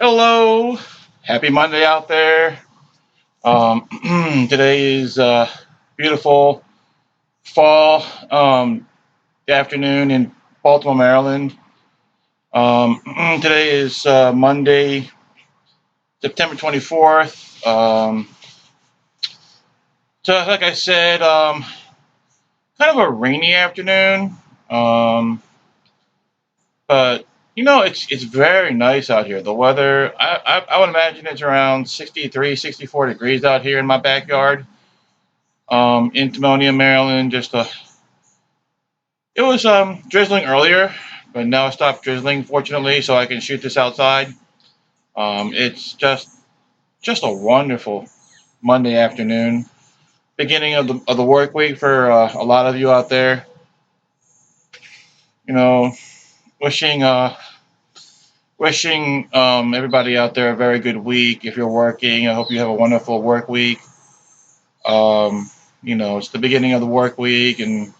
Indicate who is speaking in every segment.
Speaker 1: Hello, happy Monday out there. Today is beautiful fall afternoon in Baltimore, Maryland. Today is Monday, September 24th. So, like I said, kind of a rainy afternoon, um, but it's very nice out here. The weather, I would imagine it's around 63, 64 degrees out here in my backyard. In Timonium, Maryland. It was drizzling earlier, but now it stopped drizzling, fortunately, so I can shoot this outside. It's just a wonderful Monday afternoon, beginning of the work week for a lot of you out there. You know, wishing everybody out there a very good week. If you're working, I hope you have a wonderful work week. It's the beginning of the work week, and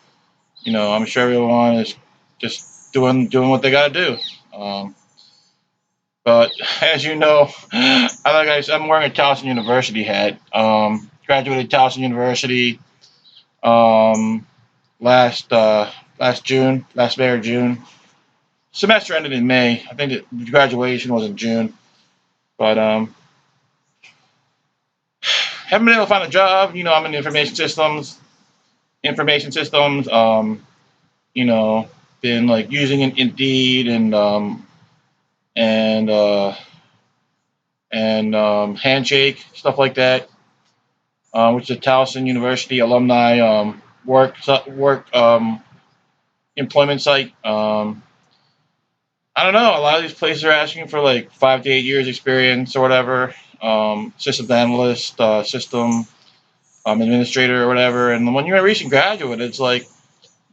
Speaker 1: I'm sure everyone is just doing what they got to do. Um, but as you know, I'm wearing a Towson University hat. Graduated Towson University um, last last June, last May or June. Semester ended in May. I think the graduation was in June. But haven't been able to find a job. I'm in information systems. Information systems. You know, Been like using Indeed and Handshake, stuff like that, which is a Towson University alumni work employment site. I don't know. A lot of these places are asking for like 5 to 8 years experience or whatever. Systems analyst, system administrator or whatever. And when you're a recent graduate, it's like,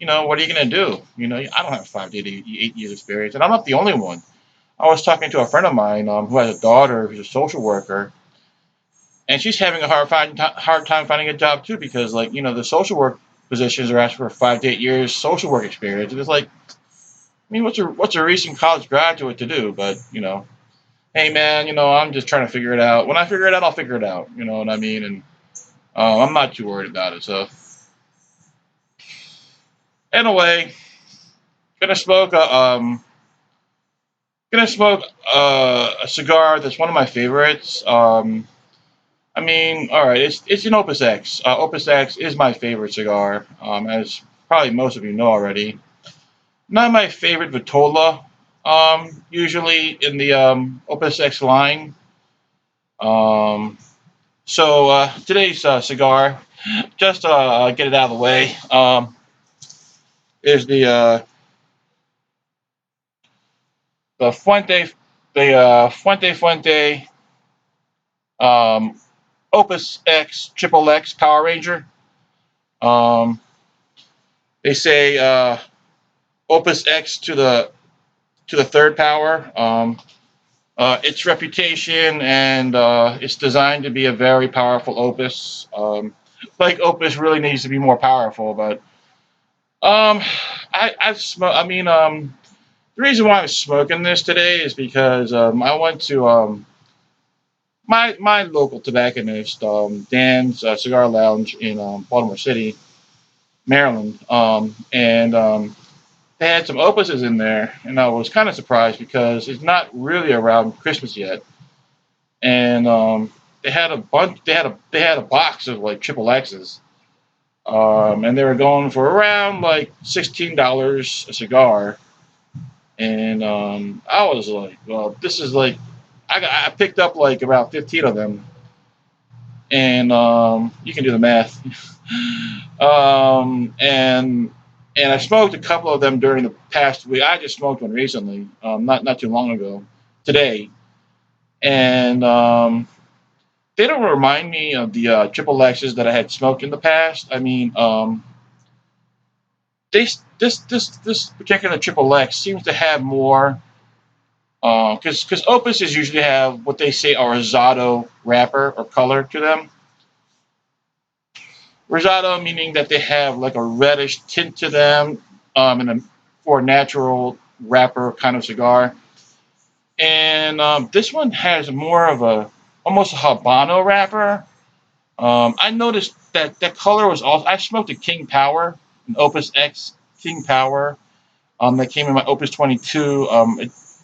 Speaker 1: what are you going to do? I don't have 5 to 8 years experience, and I'm not the only one. I was talking to a friend of mine who has a daughter who's a social worker, and she's having a hard time finding a job too because, like, the social work positions are asking for 5 to 8 years social work experience, and it's like, I mean, what's a recent college graduate to do? But hey man, I'm just trying to figure it out. When I figure it out, I'll figure it out. You know what I mean? And I'm not too worried about it. So anyway, gonna smoke a um gonna smoke a cigar that's one of my favorites. All right, it's an Opus X. Opus X is my favorite cigar, as probably most of you know already. Not my favorite Vitola, usually in the Opus X line. Um, Today's cigar, just to get it out of the way, is the Fuente um, Opus X XXX Power Ranger. Um, they say Opus X to the third power. Its reputation and it's designed to be a very powerful opus. Like Opus really needs to be more powerful, but um, I've smoked. The reason why I'm smoking this today is because I went to my local tobacconist, Dan's Cigar Lounge in Baltimore City, Maryland, and they had some opuses in there, and I was kind of surprised because it's not really around Christmas yet, and they had a bunch. They had a box of like triple X's, and they were going for around like $16 a cigar, and I was like, well, this is like, I picked up like around 15 of them, and you can do the math, and I smoked a couple of them during the past week. I just smoked one recently, not too long ago, today, and they don't remind me of the triple X's that I had smoked in the past. This particular triple X seems to have more, because Opuses usually have what they say are rosado wrapper or color to them. Rosado meaning that they have like a reddish tint to them, for a natural wrapper kind of cigar. And this one has more of a almost a Habano wrapper. I noticed that that color was also. I smoked a King Power, an Opus X King Power. That came in my Opus 22.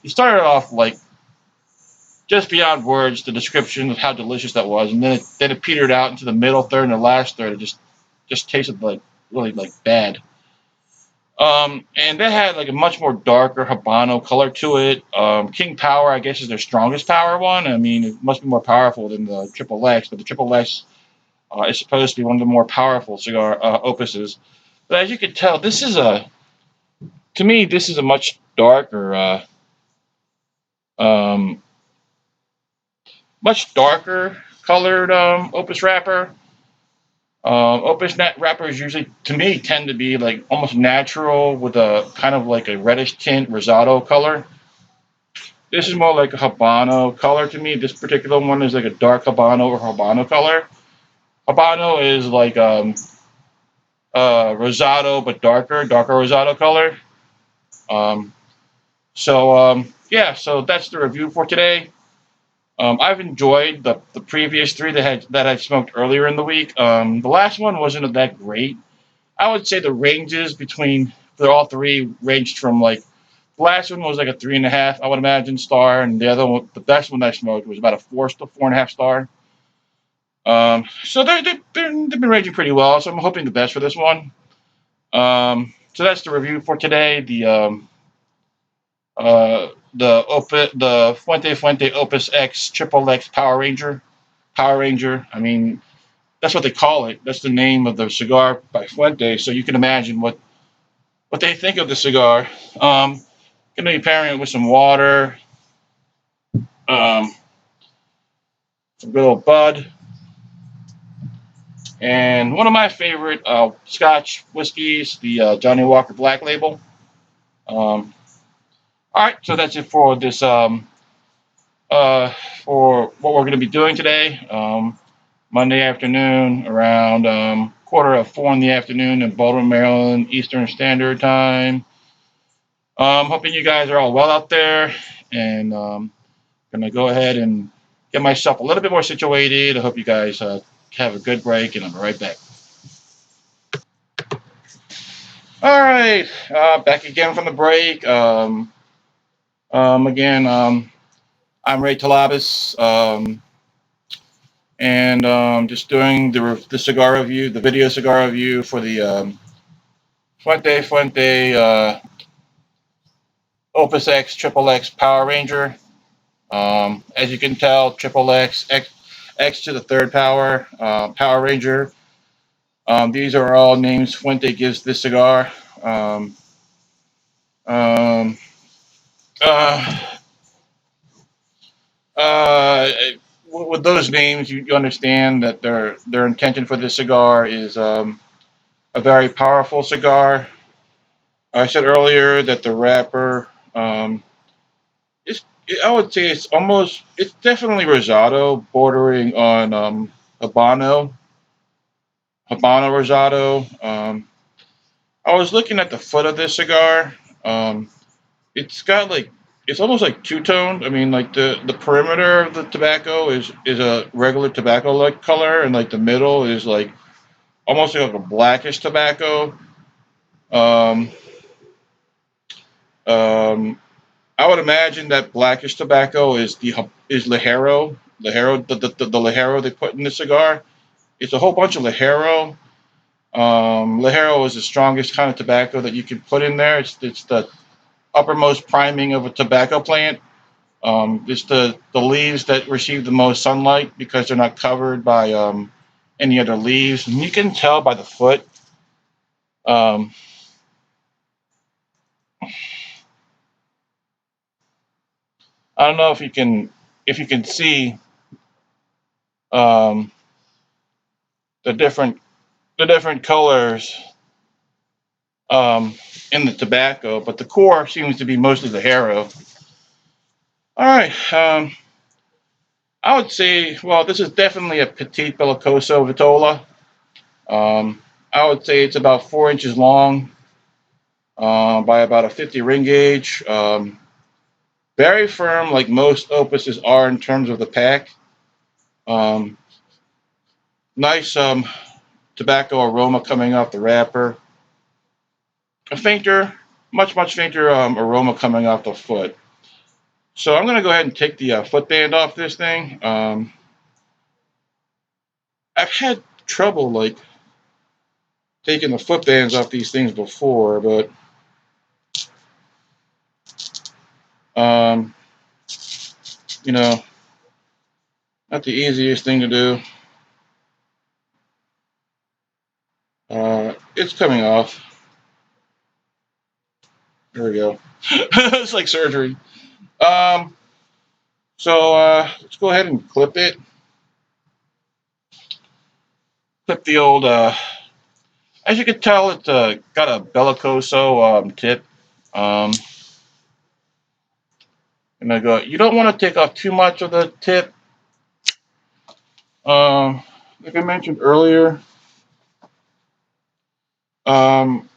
Speaker 1: It started off like just beyond words, the description of how delicious that was, and then it petered out into the middle third and the last third. It just tasted like really like bad. And that had like a much more darker Habano color to it. King Power, I guess, is their strongest power one. I mean, it must be more powerful than the Triple X, but the Triple X is supposed to be one of the more powerful cigar opuses. But as you can tell, to me, this is a much darker, um, much darker colored opus wrapper. Opus net wrappers usually, to me, tend to be like almost natural with a kind of like a reddish tint rosado color. This is more like a Habano color to me. This particular one is like a dark Habano or Habano color. Habano is like rosado but darker rosado color. Um, yeah, so that's the review for today. I've enjoyed the previous three that I smoked earlier in the week. The last one wasn't that great. I would say the ranges between for all three ranged from like the last one was like a 3.5, I would imagine, star, and the other one, the best one I smoked, was about a 4.5 star. So they've been ranging pretty well. So I'm hoping the best for this one. So that's the review for today. The Fuente Opus X XXX Power Ranger. I mean, that's what they call it. That's the name of the cigar by Fuente. So you can imagine what they think of the cigar. Gonna be pairing it with some water, um, some good old bud, and one of my favorite Scotch whiskeys, the Johnny Walker Black Label. Um, all right, so that's it for this. For what we're going to be doing today. Monday afternoon around quarter of 4 in the afternoon in Baltimore, Maryland, Eastern Standard Time. Hoping you guys are all well out there, and gonna go ahead and get myself a little bit more situated. I hope you guys have a good break, and I'll be right back. All right, back again from the break. Again, I'm Ray Talabas, and just doing the cigar review, the video cigar review for the Fuente Opus X XXX Power Ranger. As you can tell, X to the third power, Power Ranger. These are all names Fuente gives this cigar. Um, uh, uh, with those names, you understand that their intention for this cigar is a very powerful cigar. I said earlier that the wrapper, I would say it's definitely rosado, bordering on Habano, Habano rosado. I was looking at the foot of this cigar. Um, it's got like it's almost like two toned. I mean, like the perimeter of the tobacco is a regular tobacco like color, and like the middle is like almost like a blackish tobacco. Um, um, I would imagine that blackish tobacco is Ligero, the Ligero they put in the cigar. It's a whole bunch of Ligero. Ligero is the strongest kind of tobacco that you can put in there. It's the uppermost priming of a tobacco plant. It's the leaves that receive the most sunlight because they're not covered by any other leaves. And you can tell by the foot. Um, I don't know if you can see um, the different colors um, in the tobacco, but the core seems to be mostly the Haro. All right, I would say, well, this is definitely a petite bellicoso vitola. I would say it's about 4 inches long by about a 50 ring gauge. Very firm, like most Opuses are in terms of the pack. Um, nice tobacco aroma coming off the wrapper. A fainter, much fainter aroma coming off the foot. So I'm gonna go ahead and take the foot band off this thing. I've had trouble like taking the foot bands off these things before, but um, you know, not the easiest thing to do. It's coming off. There we go. It's like surgery. Um, so let's go ahead and clip it. Clip the old. As you can tell, it's got a bellicoso tip. Um, and I go. You don't want to take off too much of the tip. Like I mentioned earlier, um,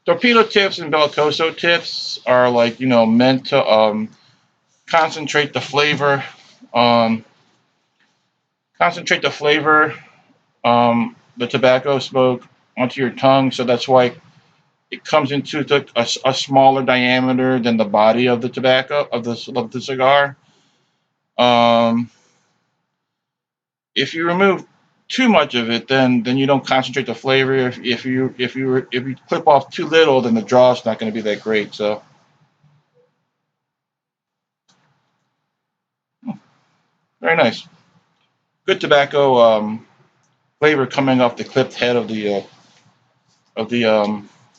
Speaker 1: torpedo tips and bellicoso tips are like meant to concentrate the flavor. Um, concentrate the flavor, the tobacco smoke onto your tongue. So that's why it comes into a smaller diameter than the body of the tobacco of the cigar. Um, if you remove too much of it, then you don't concentrate the flavor. If you clip off too little, then the draw is not going to be that great. So very nice, good tobacco flavor coming off the clipped head of the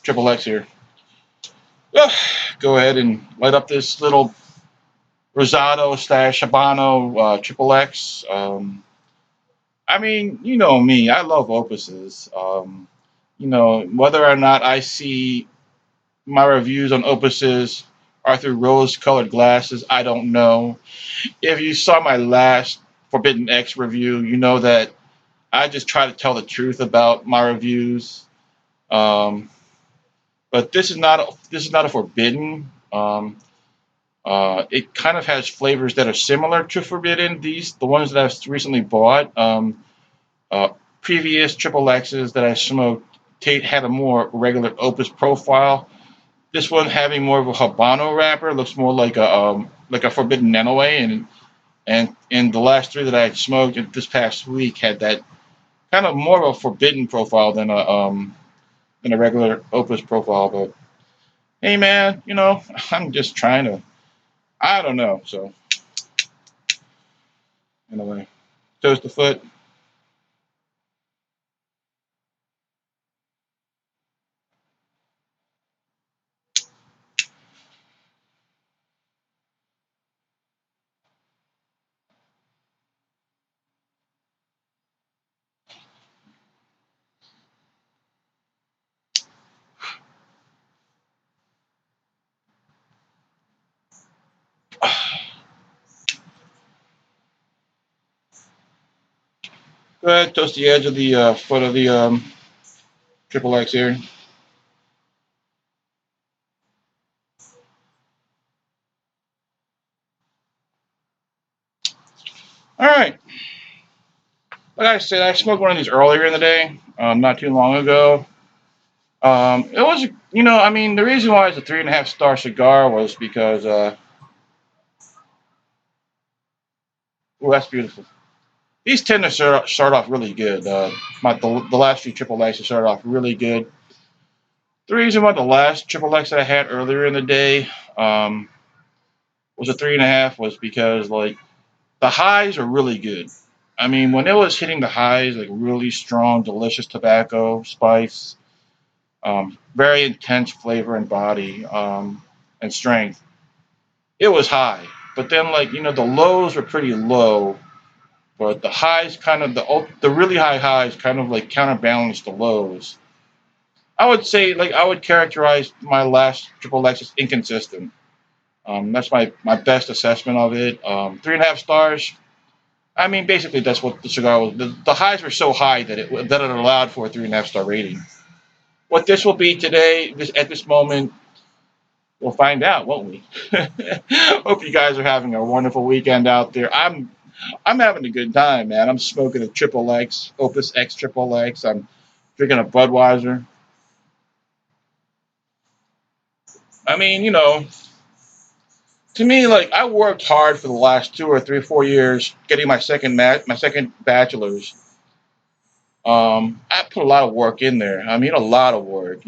Speaker 1: triple X here. Go ahead and light up this little Rosado slash Habano triple X. I mean, you know me, I love Opuses. Whether or not I see my reviews on Opuses are through rose-colored glasses, I don't know. If you saw my last Forbidden X review, you know that I just try to tell the truth about my reviews. Um, but this is not a forbidden. It kind of has flavors that are similar to forbidden. The ones that I've recently bought. Uh, Previous triple X's that I smoked had a more regular Opus profile. This one having more of a Habano wrapper looks more like a forbidden Nenaway, and the last three that I smoked this past week had that kind of more of a forbidden profile than a regular Opus profile. But hey, man, I'm just trying to. I don't know. So anyway, toast the foot. Go ahead, toast the edge of the foot of the triple X here. All right. Like I said, I smoked one of these earlier in the day, not too long ago. It was, I mean, the reason why it's a 3.5 star cigar was because, oh, that's beautiful. These tend to start off really good. The last few triple X's started off really good. The reason why the last triple X that I had earlier in the day was a 3.5 was because like the highs are really good. I mean, when it was hitting the highs, like really strong, delicious tobacco, spice, very intense flavor and body, and strength, it was high. But then, like the lows were pretty low, but the highs kind of the really high highs kind of like counterbalance the lows. I would say like I would characterize my last triple X as inconsistent. That's my best assessment of it. 3.5 stars. I mean, basically that's what the cigar was. The highs were so high that it allowed for a 3.5 star rating. What this will be today, at this moment, We'll find out, won't we? Hope you guys are having a wonderful weekend out there. I'm having a good time, man. I'm smoking a Triple X, Opus X XXX. I'm drinking a Budweiser. I mean, to me, like I worked hard for the last 2 or 3, 4 years getting my second bachelor's. I put a lot of work in there. I mean, a lot of work,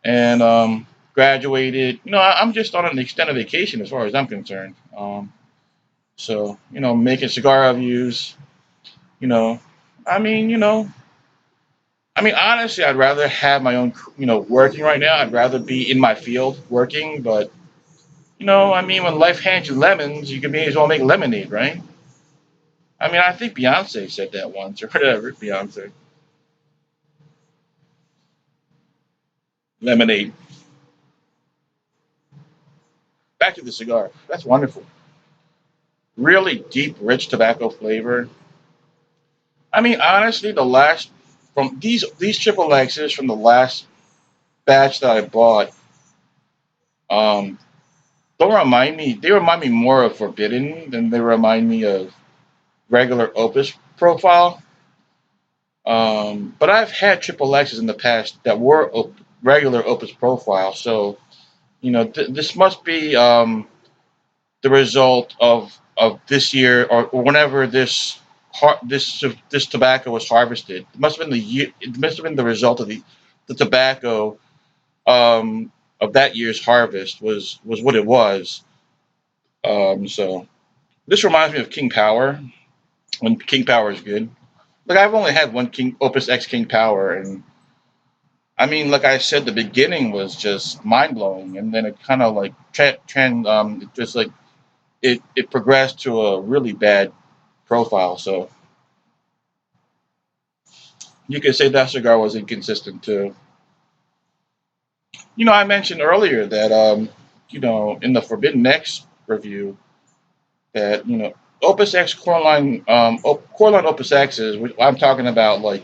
Speaker 1: and graduated. I'm just on an extended vacation as far as I'm concerned. So making cigar reviews. You know, I mean, honestly, I'd rather have my own, working right now. I'd rather be in my field working, but when life hands you lemons, you can may as well make lemonade, right? I mean, I think Beyonce said that once or whatever. Beyonce, lemonade. Back to the cigar. That's wonderful. Really deep, rich tobacco flavor. I mean, honestly, the last from these triple X's from the last batch that I bought, um, don't remind me. They remind me more of Forbidden than they remind me of regular Opus profile. But I've had triple X's in the past that were regular Opus profile, so this must be the result of this year or whenever this tobacco was harvested. It must have been the year. It must have been the result of the tobacco of that year's harvest was what it was. So this reminds me of King Power when King Power is good. Like I've only had one King Opus X King Power, and I mean, like I said, the beginning was just mind blowing, and then it kind of like it just like it progressed to a really bad profile. So you could say that cigar was inconsistent too. I mentioned earlier that in the Forbidden X review that Opus X Coreline Opus X's. I'm talking about like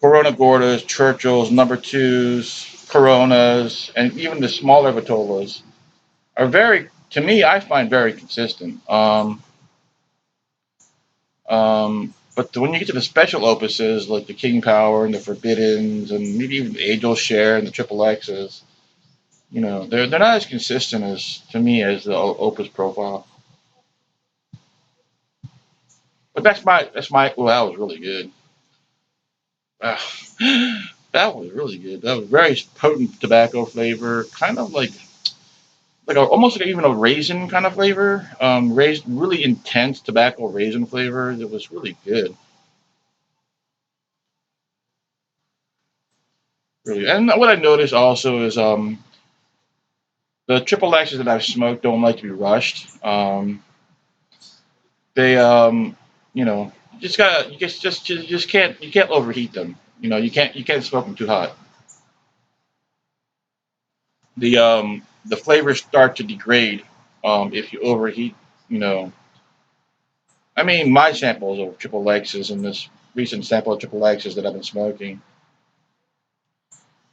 Speaker 1: Corona Gordas, Churchills, number twos, Coronas, and even the smaller Vitolas are to me, I find very consistent. But when you get to the special opuses like the King Power and the Forbiddens and maybe even the Angel Share and the Triple X's, they're not as consistent as to me as the Opus profile. But that's my. Well, that was really good. Ah, that was really good. That was very potent tobacco flavor, kind of like almost like even a raisin kind of flavor. Raised really intense tobacco raisin flavor. It was really good. Really, and what I noticed also is the triple X's that I've smoked don't like to be rushed. They just gotta you just can't you can't overheat them. You can't smoke them too hot. The flavors start to degrade if you overheat. You know, I mean my samples of triple X's and this recent sample of triple X's that I've been smoking,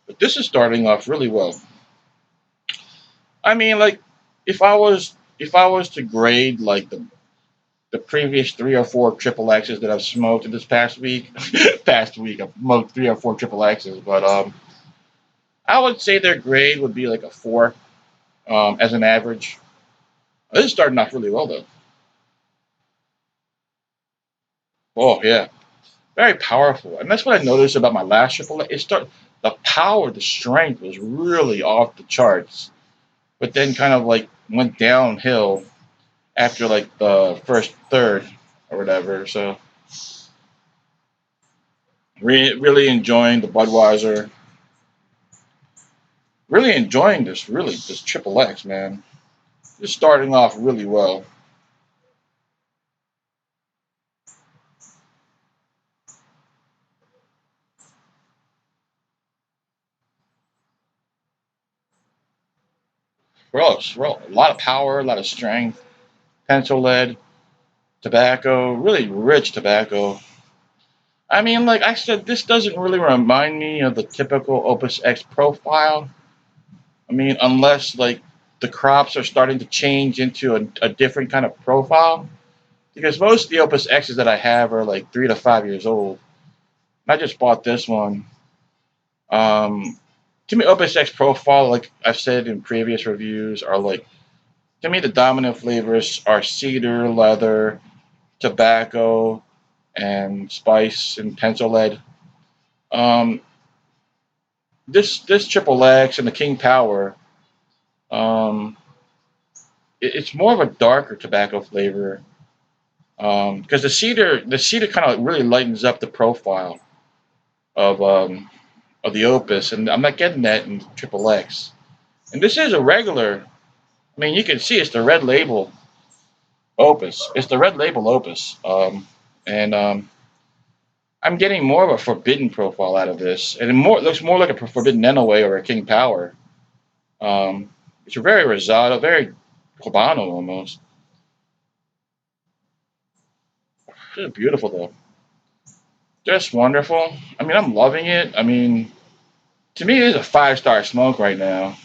Speaker 1: but this is starting off really well. I mean, like if I was to grade like the previous 3 or 4 triple X's that I've smoked in this past week. Past week, I've smoked 3 or 4 triple X's, but I would say their grade would be like a 4 as an average. This is starting off really well though. Oh yeah, very powerful, and that's what I noticed about my last triple X. The power, the strength was really off the charts, but then kind of like went downhill after like the first third or whatever. So really enjoying the Budweiser. Really enjoying this triple X, man. Just starting off really well. A lot of power, a lot of strength, pencil lead, tobacco, really rich tobacco. I mean, like I said, this doesn't really remind me of the typical Opus X profile. I mean, unless like the crops are starting to change into a different kind of profile. Because most of the Opus X's that I have are like 3 to 5 years old. I just bought this one. Um, to me, Opus X profile, like I've said in previous reviews, are like to me the dominant flavors are cedar, leather, tobacco, and spice and pencil lead. Um, this Triple X and the King Power, um, it's more of a darker tobacco flavor because the cedar kind of really lightens up the profile of um, of the Opus, and I'm not getting that in Triple X. And this is a regular. I mean, you can see it's the red label Opus. It's the red label Opus, and I'm getting more of a forbidden profile out of this, and it looks more like a forbidden Enaway or a King Power. Um, it's very Rosado, very Cubano almost. It's beautiful though. Just wonderful. I mean, I'm loving it. I mean, to me, it is a 5-star smoke right now.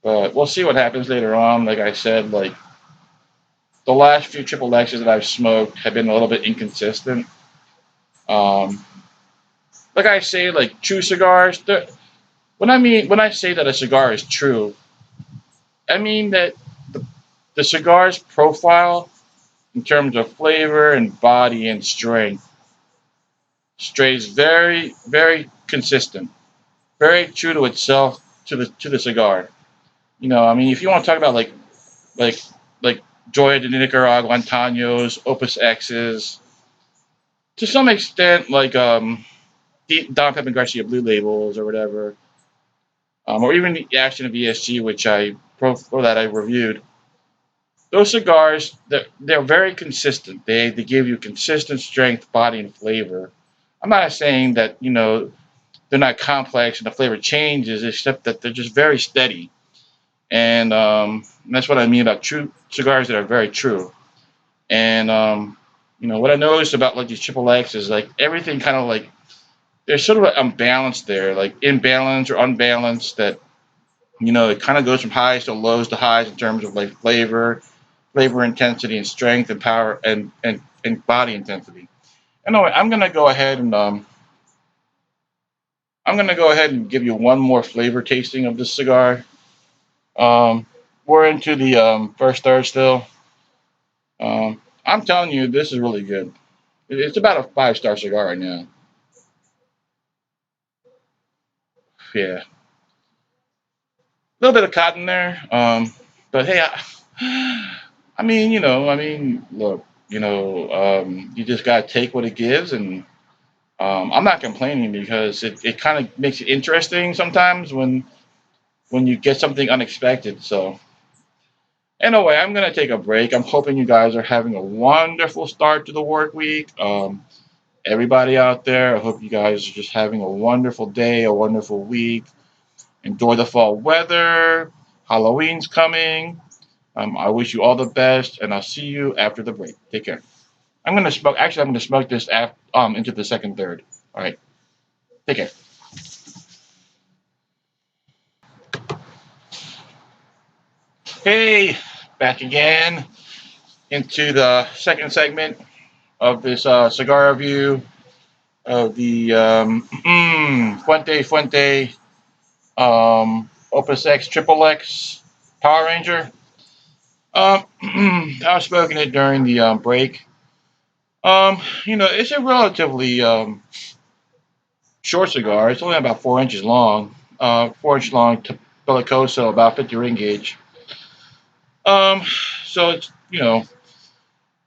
Speaker 1: But we'll see what happens later on. Like I said, like the last few triple X's that I've smoked have been a little bit inconsistent. Um, like I say, like true cigars. When I say that a cigar is true, I mean that the, the cigar's profile in terms of flavor and body and strength stays very, very consistent, very true to itself to the cigar. You know, I mean, if you want to talk about like like Joya de Nicaragua, Antaños, Opus X's, to some extent, like Don Pepin Garcia Blue Labels or whatever, or even the Action of ESG, which or that I reviewed. Those cigars, they're very consistent. They give you consistent strength, body, and flavor. I'm not saying that they're not complex and the flavor changes, except that they're just very steady. And that's what I mean about true cigars that are very true. And what I noticed about like these triple X is like everything kind of like there's sort of an unbalance there, like imbalance or unbalanced. That it kind of goes from highs to lows to highs in terms of like flavor intensity, and strength and power and body intensity. Anyway, I'm gonna go ahead and give you one more flavor tasting of this cigar. Um, we're into the first third still. I'm telling you, this is really good. It's about a 5-star cigar right now. Yeah, a little bit of cotton there. But hey, look, you just gotta take what it gives, and I'm not complaining because it kind of makes it interesting sometimes when you get something unexpected. So anyway, I'm gonna take a break. I'm hoping you guys are having a wonderful start to the work week. Everybody out there, I hope you guys are just having a wonderful day, a wonderful week. Enjoy the fall weather. Halloween's coming. I wish you all the best, and I'll see you after the break. Take care. I'm gonna smoke. Actually, I'm gonna smoke this into the second third. All right. Take care. Hey, back again into the second segment of this cigar review of the Fuente Opus X XXX Power Ranger. I was smoking it during the break. It's a relatively short cigar. It's only about 4 inches long. 4 inch long to Bellicoso, about 50 ring gauge. Um, so it's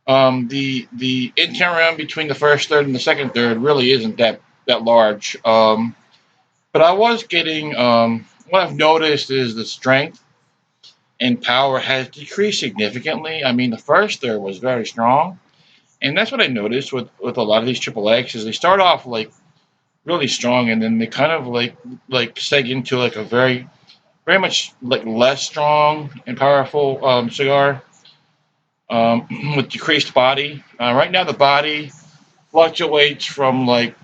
Speaker 1: the interim between the first third and the second third really isn't that large. But I was getting what I've noticed is the strength and power has decreased significantly. I mean, the first third was very strong, and that's what I noticed with a lot of these triple X is they start off like really strong, and then they kind of like seg into like a very much like less strong and powerful cigar with decreased body. Right now, the body fluctuates from like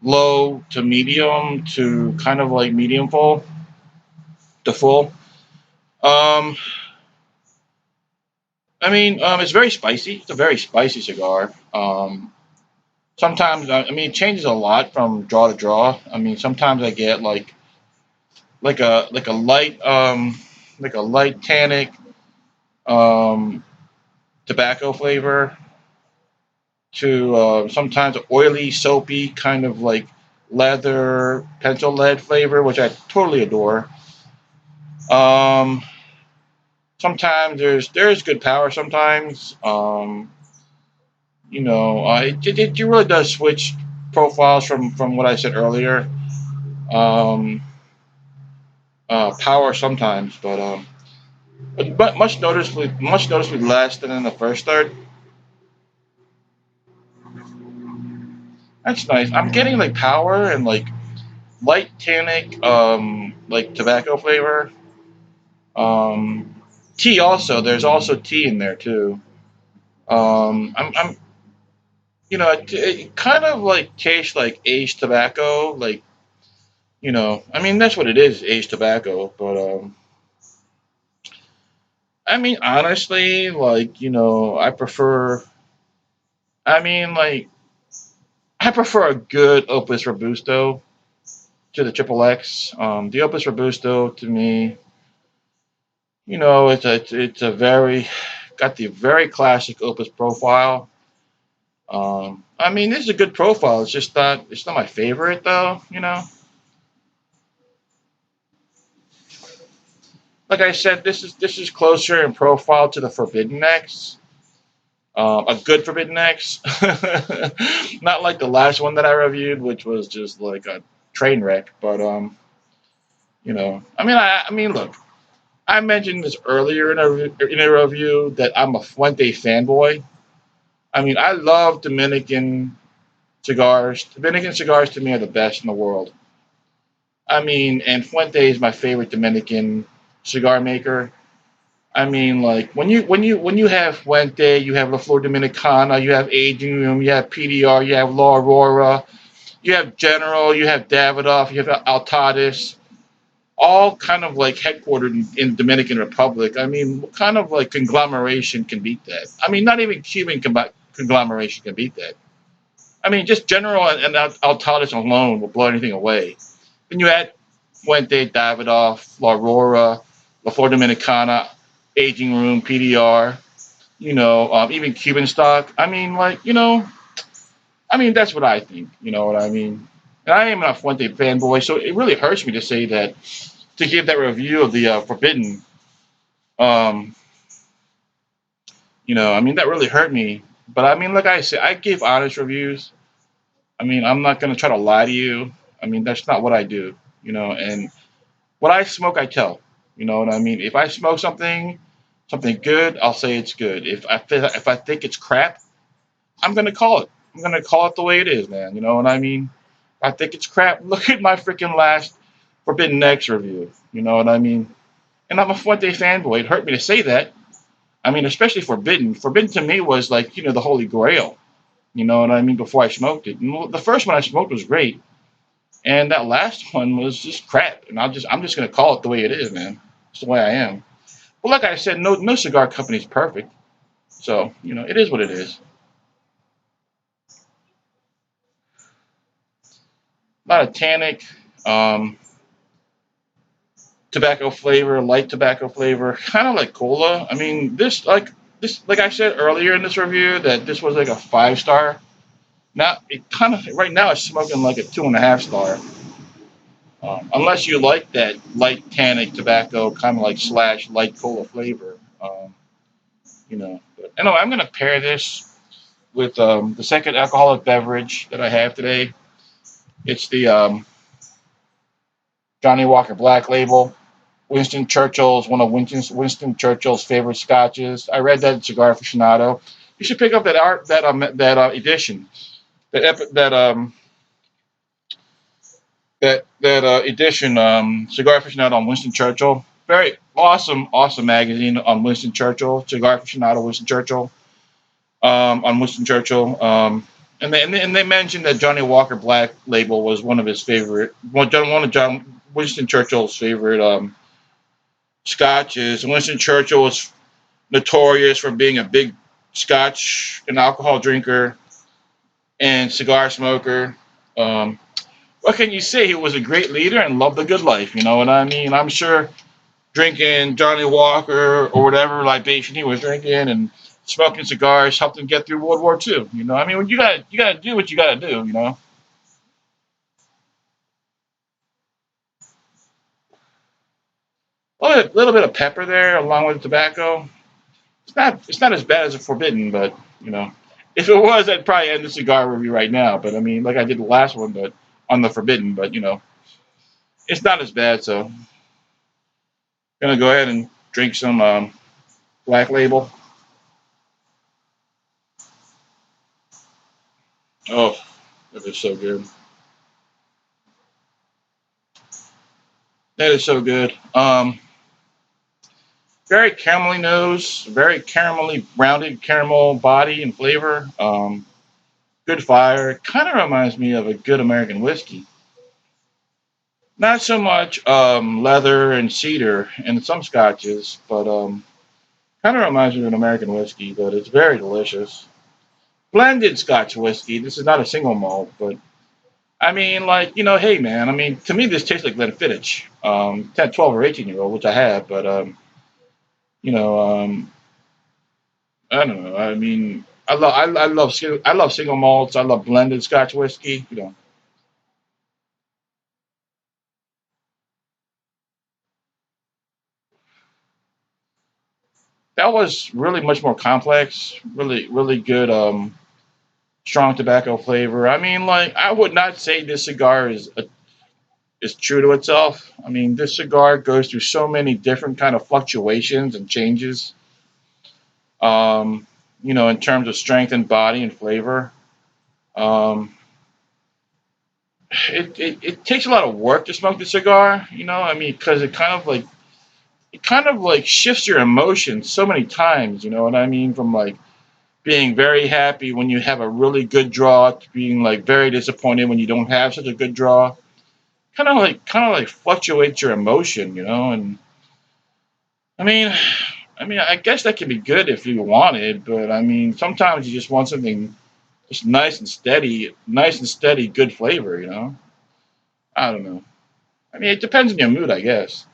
Speaker 1: low to medium to kind of like medium full. the full. Um, it's very spicy. It's a very spicy cigar. Sometimes, I mean, it changes a lot from draw to draw. I mean, sometimes I get like a light tannic um, tobacco flavor to sometimes oily, soapy kind of like leather pencil lead flavor, which I totally adore. Um, Sometimes there's good power. Sometimes it really does switch profiles from what I said earlier. Um, Power sometimes, but much noticeably less than in the first start. That's nice. I'm getting like power and like light tannic, like tobacco flavor. Um, Tea also. There's also tea in there too. I'm it kind of like tastes like aged tobacco. Like I mean that's what it is, aged tobacco. But I mean honestly, like I prefer. I mean like I prefer a good Opus Robusto to the Triple X. The Opus Robusto to me, it's a very got the very classic Opus profile. I mean, this is a good profile. It's not my favorite though. Like I said, this is closer in profile to the Forbidden X, a good Forbidden X, not like the last one that I reviewed, which was just like a train wreck. But I mean, look, I mentioned this earlier in a review that I'm a Fuente fanboy. I mean, I love Dominican cigars. Dominican cigars to me are the best in the world. I mean, and Fuente is my favorite Dominican cigar maker. I mean, like when you have Fuente, you have La Flor Dominicana, you have Aging Room, you have PDR, you have La Aurora, you have General, you have Davidoff, you have Altadis, all kind of like headquartered in Dominican Republic. I mean, what kind of like conglomeration can beat that? I mean, not even Cuban conglomeration can beat that. I mean, just General and Altadis alone will blow anything away. Then you add Fuente, Davidoff, La Aurora, La Flor Dominicana, Aging Room, PDR, even Cuban stock. I mean, that's what I think. You know what I mean? And I am a Fuente fanboy, so it really hurts me to say that, to give that review of the Forbidden. Um, I mean, that really hurt me. But I mean, like I said, I give honest reviews. I mean, I'm not going to try to lie to you. I mean, that's not what I do, and what I smoke, I tell. You know what I mean? If I smoke something good, I'll say it's good. If I think it's crap, I'm gonna call it. I'm gonna call it the way it is, man. You know what I mean? If I think it's crap, look at my freaking last Forbidden X review. You know what I mean? And I'm a Fuente fanboy. It hurt me to say that. I mean, especially Forbidden. Forbidden to me was like the Holy Grail. You know what I mean? Before I smoked it, and the first one I smoked was great, and that last one was just crap. And I'm just gonna call it the way it is, man. It's the way I am. But like I said, no cigar company is perfect. So it is what it is. A lot of tannic, um, tobacco flavor, light tobacco flavor, kind of like cola. I mean, like I said earlier in this review, that this was like a 5 star. Now it kind of right now it's smoking like a 2.5 star. Unless you like that light tannic tobacco, kind of like slash light cola flavor. But anyway, I'm gonna pair this with the second alcoholic beverage that I have today. It's the Johnny Walker Black Label. Winston Churchill's one of Winston Churchill's favorite scotches. I read that in Cigar Aficionado. You should pick up that edition. That edition, Cigar Aficionado on Winston Churchill. Very awesome magazine on Winston Churchill. Cigar Aficionado Winston Churchill. On Winston Churchill. And they mentioned that Johnny Walker Black Label was one of his favorite, one of John Winston Churchill's favorite scotches. Winston Churchill was notorious for being a big scotch and alcohol drinker and cigar smoker. Um, what can you say? He was a great leader and loved a good life. You know what I mean? I'm sure drinking Johnny Walker or whatever libation he was drinking and smoking cigars helped him get through World War II. You know, I mean, you gotta do what you gotta do. You know, little bit of pepper there along with the tobacco. It's not as bad as a forbidden, but you know, if it was, I'd probably end the cigar review right now. But I mean, like I did the last one, but on the forbidden. But you know, it's not as bad. So I'm gonna go ahead and drink some Black Label. Oh, that is so good. That is so good. Very caramelly nose, very caramelly rounded caramel body and flavor. Good fire. Kind of reminds me of a good American whiskey. Not so much leather and cedar in some scotches, but kind of reminds me of an American whiskey. But it's very delicious. Blended Scotch whiskey. This is not a single malt, but I mean, like you know, hey man. I mean, to me, this tastes like Glenfiddich. 10, 12, or 18-year-old, which I have, but you know, I don't know. I mean, I love single malts. I love blended Scotch whiskey. You know, that was really much more complex. Really good. Strong tobacco flavor. I mean, like I would not say this cigar is true to itself. I mean, this cigar goes through so many different kind of fluctuations and changes. Um, you know, in terms of strength and body and flavor. Um, it takes a lot of work to smoke the cigar. You know, I mean, because it kind of like shifts your emotions so many times. You know what I mean? From like being very happy when you have a really good draw to being like very disappointed when you don't have such a good draw. Kind of like fluctuates your emotion. You know, and I mean, I guess that can be good if you want it, but I mean, sometimes you just want something just nice and steady, good flavor. You know, I don't know. I mean, it depends on your mood, I guess.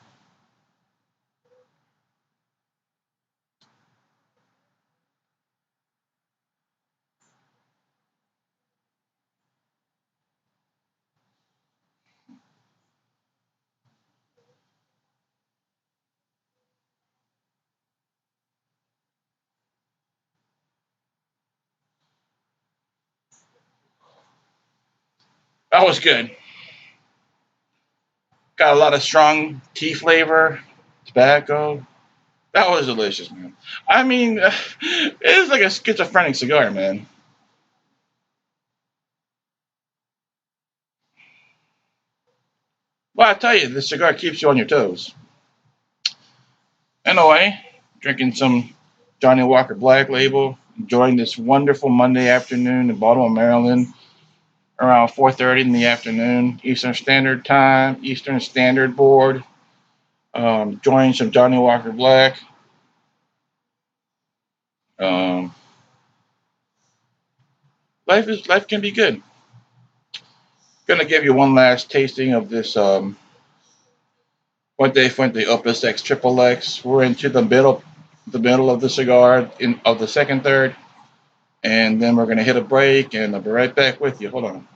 Speaker 1: That was good. Got a lot of strong tea flavor, tobacco. That was delicious, man. I mean, it is like a schizophrenic cigar, man. Well, I tell you, this cigar keeps you on your toes. Anyway, drinking some Johnny Walker Black Label, enjoying this wonderful Monday afternoon in Baltimore, Maryland, around 4:30 in the afternoon, Eastern Standard Time, Eastern Standard Board. Enjoying some Johnny Walker Black. Um, life can be good. Gonna give you one last tasting of this Fuente Fuente Opus X XXX. We're into the middle of the cigar in of the second third, and then we're gonna hit a break, and I'll be right back with you. Hold on.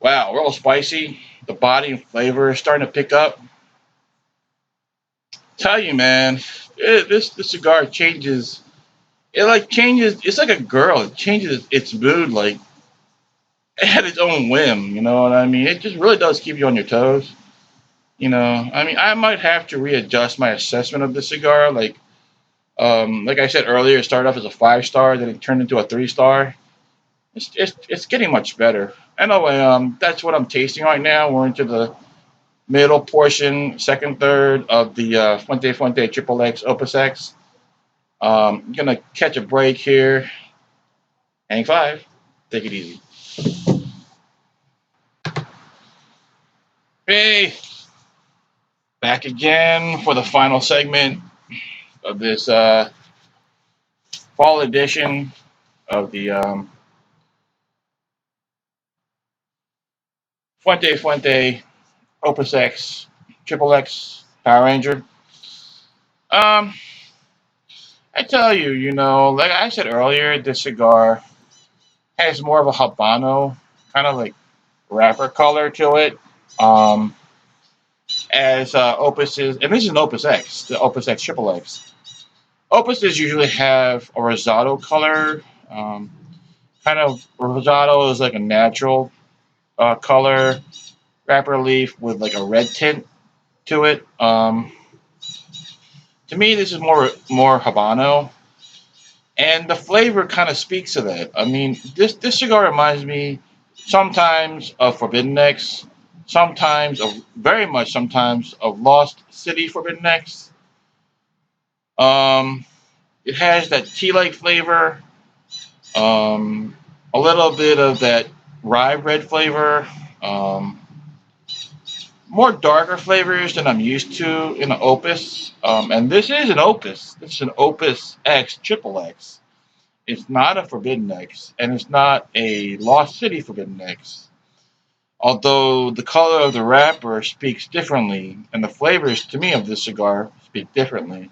Speaker 1: Wow, we're all spicy. The body and flavor is starting to pick up. Tell you, man, this cigar changes. It like changes. It's like a girl. It changes its mood like at its own whim. You know what I mean? It just really does keep you on your toes. You know, I mean, I might have to readjust my assessment of the cigar. Like I said earlier, it started off as a 5 star, then it turned into a 3 star. It's getting much better. Anyway, that's what I'm tasting right now. We're into the middle portion, second third of the Fuente Fuente XXX Opus X. I'm gonna catch a break here. Hang five. Take it easy. Hey, back again for the final segment of this fall edition of the Fuente Fuente Opus X XXX Power Ranger. Um, I tell you, like I said earlier, this cigar has more of a Habano kind of like wrapper color to it. Um, as Opuses, and this is an Opus X, the Opus X XXX. Opuses usually have a rosado color. Um, kind of rosado is like a natural color wrapper leaf with like a red tint to it. To me, this is more Habano, and the flavor kind of speaks to that. I mean, this cigar reminds me sometimes of Forbidden X, sometimes of very much sometimes of Lost City Forbidden X. Um, it has that tea-like flavor, um, a little bit of that rye bread flavor, um, more darker flavors than I'm used to in an Opus. And this is an Opus. This is an Opus X XXX. It's not a Forbidden X, and it's not a Lost City Forbidden X. Although the color of the wrapper speaks differently, and the flavors to me of this cigar speak differently.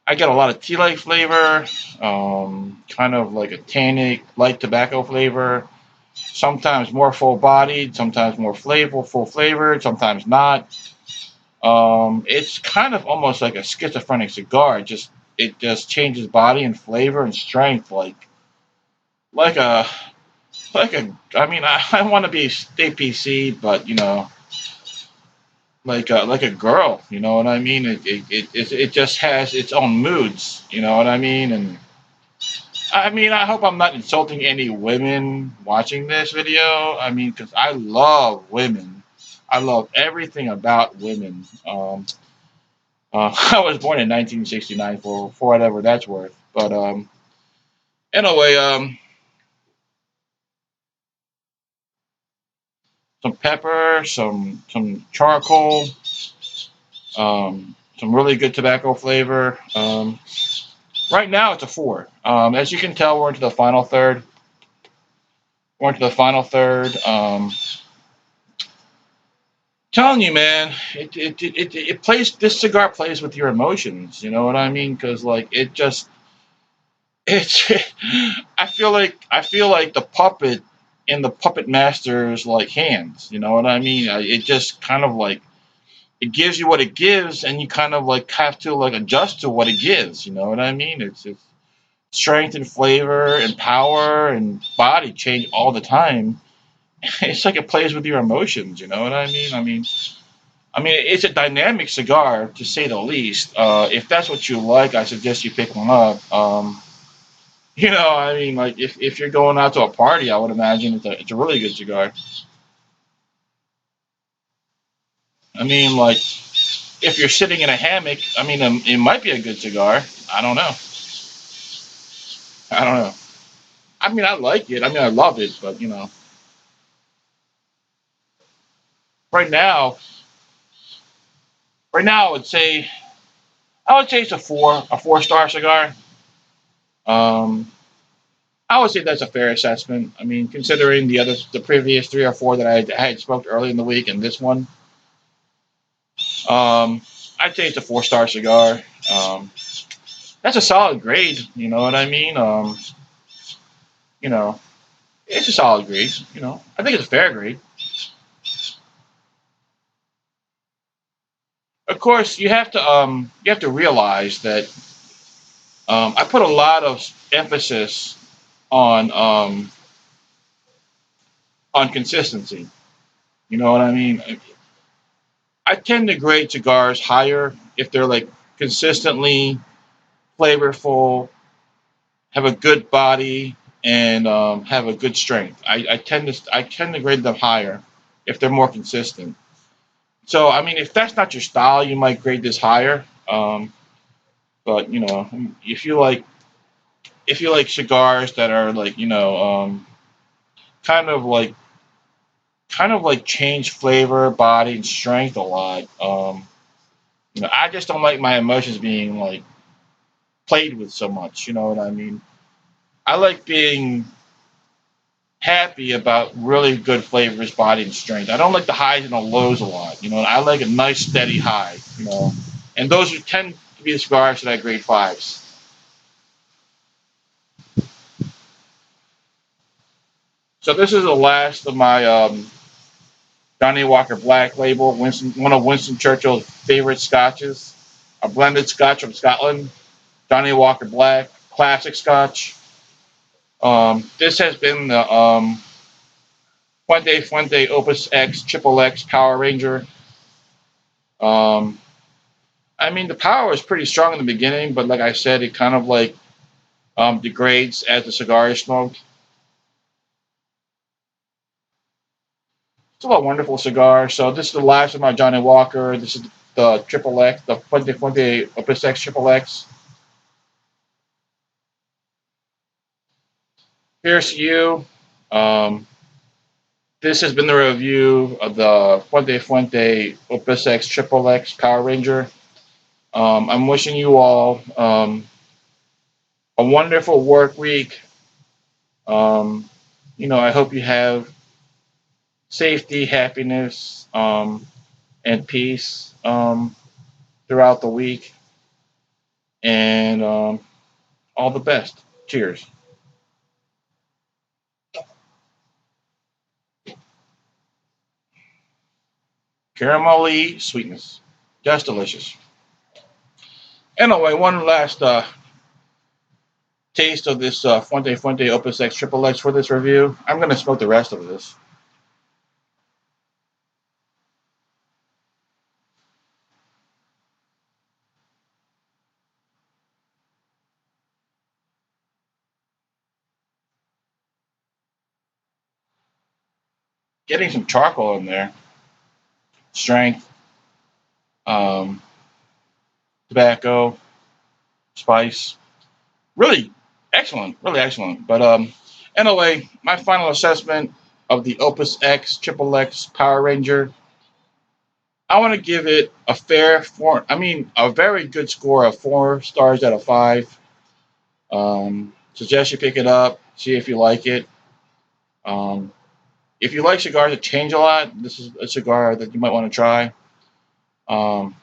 Speaker 1: I get a lot of tea-like flavor, kind of like a tannic, light tobacco flavor. Sometimes more full-bodied, sometimes more full flavored, sometimes not. It's kind of almost like a schizophrenic cigar. It just changes body and flavor and strength, like a like a. I mean, I want to be stay PC, but like a girl. You know what I mean? It just has its own moods. You know what I mean? And I mean, I hope I'm not insulting any women watching this video. I mean, because I love women. I love everything about women. I was born in 1969 for whatever that's worth. But anyway, some pepper, some charcoal, some really good tobacco flavor. Right now it's a four. As you can tell, we're into the final third. We're into the final third. Telling you, man, it plays. This cigar plays with your emotions. You know what I mean? Because like it just it's. I feel like the puppet in the puppet master's like hands. You know what I mean? It just kind of like it gives you what it gives, and you kind of like have to like adjust to what it gives. You know what I mean? It's strength and flavor and power and body change all the time. It's like it plays with your emotions. You know what I mean? I mean, it's a dynamic cigar to say the least. If that's what you like, I suggest you pick one up. I mean, like if you're going out to a party, I would imagine it's a really good cigar. I mean, like if you're sitting in a hammock, I mean, it might be a good cigar. I don't know. I don't know. I mean, I like it. I mean, I love it, but right now, right now, I would say it's a 4-star cigar. Um, I would say that's a fair assessment. I mean, considering the previous three or four that I had smoked early in the week and this one, um, I'd say it's a 4-star cigar. Um, that's a solid grade. You know what I mean? You know, it's a solid grade. I think it's a fair grade. Of course, you have to realize that I put a lot of emphasis on on consistency. You know what I mean? I tend to grade cigars higher if they're like consistently flavorful have a good body, and have a good strength. I tend to grade them higher if they're more consistent. So I mean, if that's not your style, you might grade this higher. But if you like cigars that are like kind of like change flavor, body, and strength a lot. I just don't like my emotions being like played with so much. You know what I mean? I like being happy about really good flavors, body, and strength. I don't like the highs and the lows a lot. I like a nice steady high. And those are tend to be the cigars that I grade fives. So this is the last of my Johnny Walker Black label, one of Winston Churchill's favorite scotches, a blended scotch from Scotland, Johnny Walker Black, classic scotch. This has been the Fuente Opus X XXX Power Ranger. Um, I mean, the power is pretty strong in the beginning, but like I said, it kind of like degrades as the cigar is smoked. Still a wonderful cigar. So this is the last of my Johnny Walker. This is the Triple X, the Fuente Opus X XXX. Here's to you. Um, this has been the review of the Fuente Opus X XXX Power Ranger. I'm wishing you all a wonderful work week. Um, I hope you have safety, happiness, and peace throughout the week. And all the best. Cheers. Caramelly sweetness. Just delicious. Anyway, one last taste of this Fuente Opus X XXX for this review. I'm going to smoke the rest of this. Getting some charcoal in there. Strength, um, tobacco, spice. Really excellent. Really excellent. But anyway, my final assessment of the Opus X XXX Power Ranger. I want to give it a fair four. I mean, a very good score of 4 stars out of 5. Suggest you pick it up, see if you like it. Um, if you like cigars that change a lot, this is a cigar that you might want to try. Um,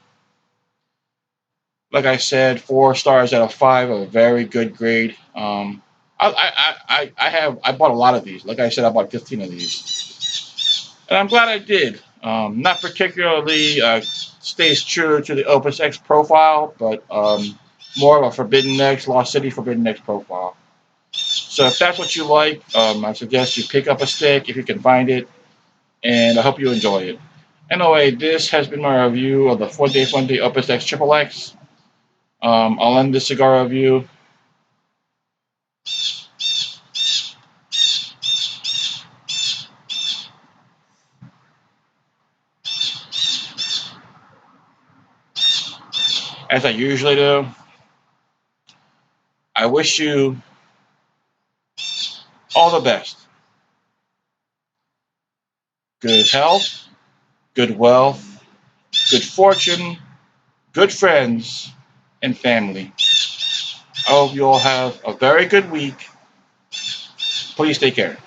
Speaker 1: like I said, 4 stars out of 5, a very good grade. I bought a lot of these. Like I said, I bought 15 of these, and I'm glad I did. Not particularly stays true to the Opus X profile, but more of a Forbidden X, Lost City Forbidden X profile. So if that's what you like, I suggest you pick up a stick if you can find it, and I hope you enjoy it. Anyway, this has been my review of the Fuente Opus X XXX. I'll end this cigar review. As I usually do. I wish you all the best. Good health, good wealth, good fortune, good friends, and family. I hope you all have a very good week. Please take care.